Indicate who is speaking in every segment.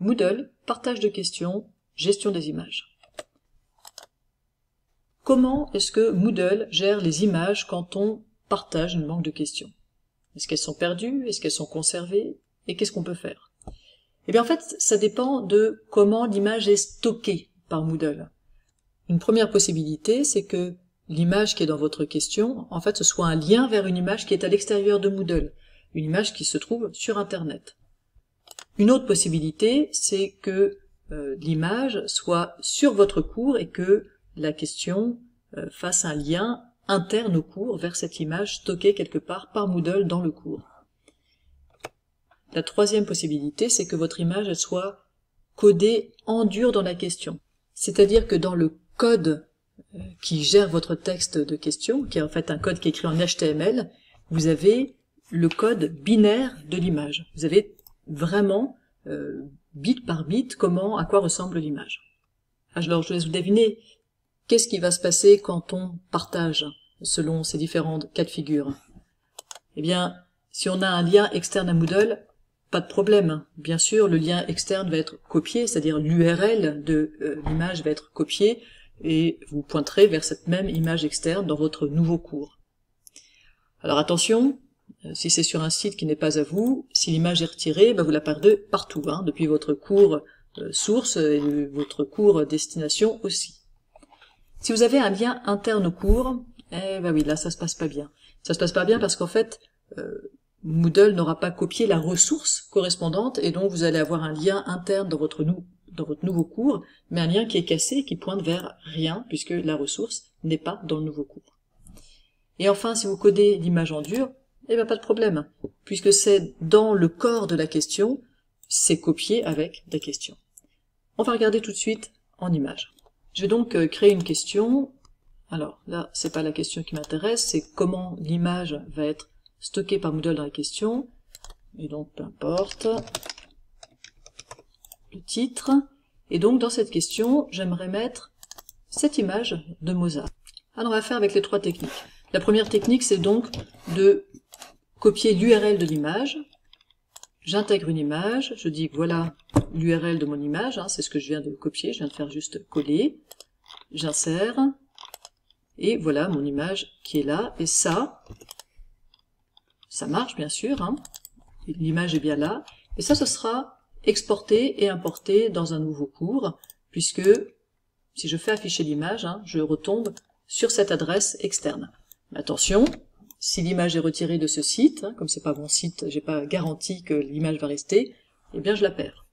Speaker 1: Moodle, partage de questions, gestion des images. Comment est-ce que Moodle gère les images quand on partage une banque de questions? Est-ce qu'elles sont perdues? Est-ce qu'elles sont conservées? Et qu'est-ce qu'on peut faire? Eh bien en fait, ça dépend de comment l'image est stockée par Moodle. Une première possibilité, c'est que l'image qui est dans votre question, en fait, ce soit un lien vers une image qui est à l'extérieur de Moodle, une image qui se trouve sur Internet. Une autre possibilité, c'est que l'image soit sur votre cours et que la question fasse un lien interne au cours vers cette image stockée quelque part par Moodle dans le cours. La troisième possibilité, c'est que votre image elle soit codée en dur dans la question. C'est-à-dire que dans le code qui gère votre texte de question, qui est en fait un code qui est écrit en HTML, vous avez le code binaire de l'image. Vous avez vraiment, bit par bit, à quoi ressemble l'image. Alors je laisse vous deviner, qu'est-ce qui va se passer quand on partage selon ces différents cas de figure? Eh bien, si on a un lien externe à Moodle, pas de problème. Bien sûr, le lien externe va être copié, c'est-à-dire l'URL de l'image va être copiée, et vous pointerez vers cette même image externe dans votre nouveau cours. Alors attention, si c'est sur un site qui n'est pas à vous, si l'image est retirée, vous la perdez partout, depuis votre cours source et votre cours destination aussi. Si vous avez un lien interne au cours, oui, là ça se passe pas bien. Ça se passe pas bien parce qu'en fait, Moodle n'aura pas copié la ressource correspondante et donc vous allez avoir un lien interne dans votre nouveau cours, mais un lien qui est cassé, qui pointe vers rien, puisque la ressource n'est pas dans le nouveau cours. Et enfin, si vous codez l'image en dur, pas de problème, puisque c'est dans le corps de la question, c'est copié avec des questions. On va regarder tout de suite en image. Je vais donc créer une question. Alors là, c'est pas la question qui m'intéresse, c'est comment l'image va être stockée par Moodle dans la question. Et donc, peu importe le titre. Et donc, dans cette question, j'aimerais mettre cette image de Mozart. Alors, on va faire avec les trois techniques. La première technique, c'est donc de copier l'URL de l'image. J'intègre une image, je dis que voilà l'URL de mon image, c'est ce que je viens de copier, je viens de faire juste coller. J'insère, et voilà mon image qui est là, et ça marche bien sûr, l'image est bien là, et ça ce sera exporté et importé dans un nouveau cours, puisque si je fais afficher l'image, je retombe sur cette adresse externe. Mais attention, si l'image est retirée de ce site, comme c'est pas mon site, j'ai pas garanti que l'image va rester, eh bien je la perds.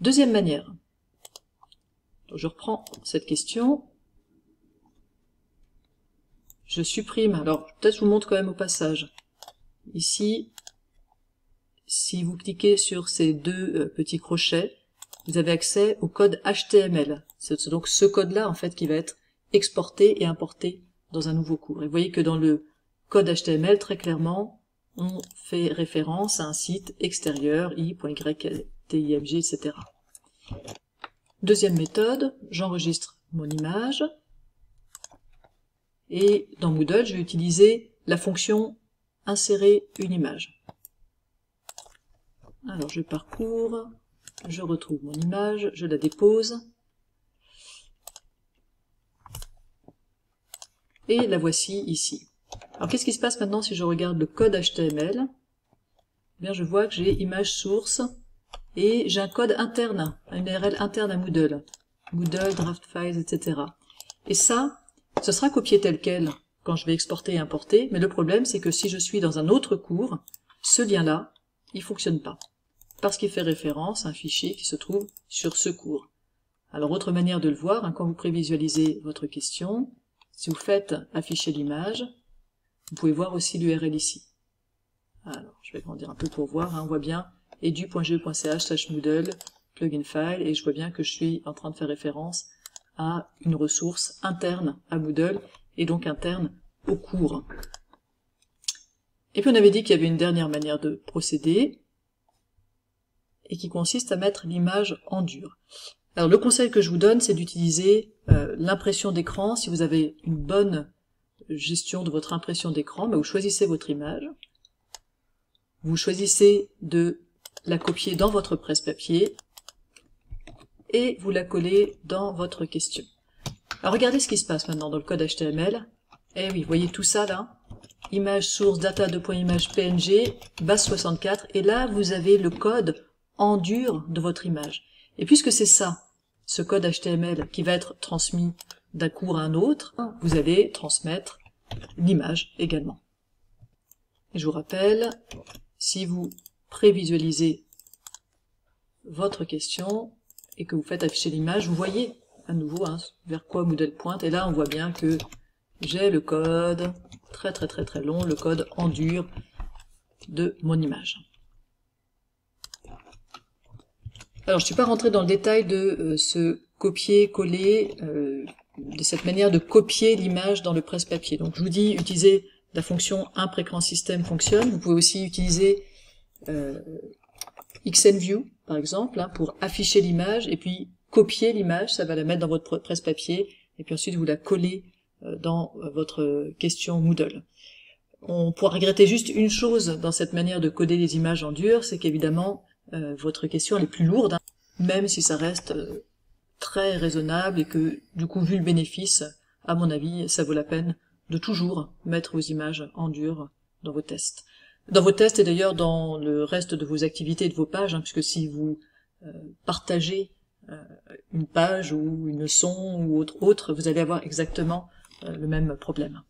Speaker 1: Deuxième manière. Donc, je reprends cette question. Je supprime, alors peut-être je vous montre quand même au passage. Ici, si vous cliquez sur ces deux petits crochets, vous avez accès au code HTML. C'est donc ce code-là en fait qui va être exporté et importé dans un nouveau cours. Et vous voyez que dans le code HTML, très clairement, on fait référence à un site extérieur, i.ytimg, etc. Deuxième méthode, j'enregistre mon image. Et dans Moodle, je vais utiliser la fonction insérer une image. Alors je parcours, je retrouve mon image, je la dépose. Et la voici ici. Alors qu'est-ce qui se passe maintenant si je regarde le code HTML? Eh bien je vois que j'ai image source et j'ai un code interne, une URL interne à Moodle. Moodle, draft files, etc. Et ça, ce sera copié tel quel quand je vais exporter et importer, mais le problème c'est que si je suis dans un autre cours, ce lien-là, il fonctionne pas, parce qu'il fait référence à un fichier qui se trouve sur ce cours. Alors autre manière de le voir, quand vous prévisualisez votre question, si vous faites afficher l'image, vous pouvez voir aussi l'URL ici. Alors je vais grandir un peu pour voir, on voit bien edu.ge.ch/moodle plugin file, et je vois bien que je suis en train de faire référence à une ressource interne à Moodle, et donc interne au cours. Et puis on avait dit qu'il y avait une dernière manière de procéder, et qui consiste à mettre l'image en dur. Alors le conseil que je vous donne, c'est d'utiliser l'impression d'écran. Si vous avez une bonne gestion de votre impression d'écran, vous choisissez votre image, vous choisissez de la copier dans votre presse-papier et vous la collez dans votre question. Alors regardez ce qui se passe maintenant dans le code HTML. Eh oui, vous voyez tout ça là, image source data .image png base 64, et là vous avez le code en dur de votre image. Et puisque c'est ça, ce code HTML qui va être transmis d'un cours à un autre, vous allez transmettre l'image également. Et je vous rappelle, si vous prévisualisez votre question et que vous faites afficher l'image, vous voyez à nouveau vers quoi Moodle pointe, et là on voit bien que j'ai le code très long, le code en dur de mon image. Alors je ne suis pas rentré dans le détail de ce copier-coller, de cette manière de copier l'image dans le presse-papier. Donc je vous dis, utilisez la fonction imp-écran système fonctionne. Vous pouvez aussi utiliser XNView par exemple, pour afficher l'image et puis copier l'image, ça va la mettre dans votre presse-papier et puis ensuite vous la collez dans votre question Moodle. On pourra regretter juste une chose dans cette manière de coder les images en dur, c'est qu'évidemment votre question elle est plus lourde, même si ça reste très raisonnable et que du coup vu le bénéfice, à mon avis ça vaut la peine de toujours mettre vos images en dur dans vos tests. Dans vos tests et d'ailleurs dans le reste de vos activités et de vos pages, puisque si vous partagez une page ou une leçon ou autre, vous allez avoir exactement le même problème.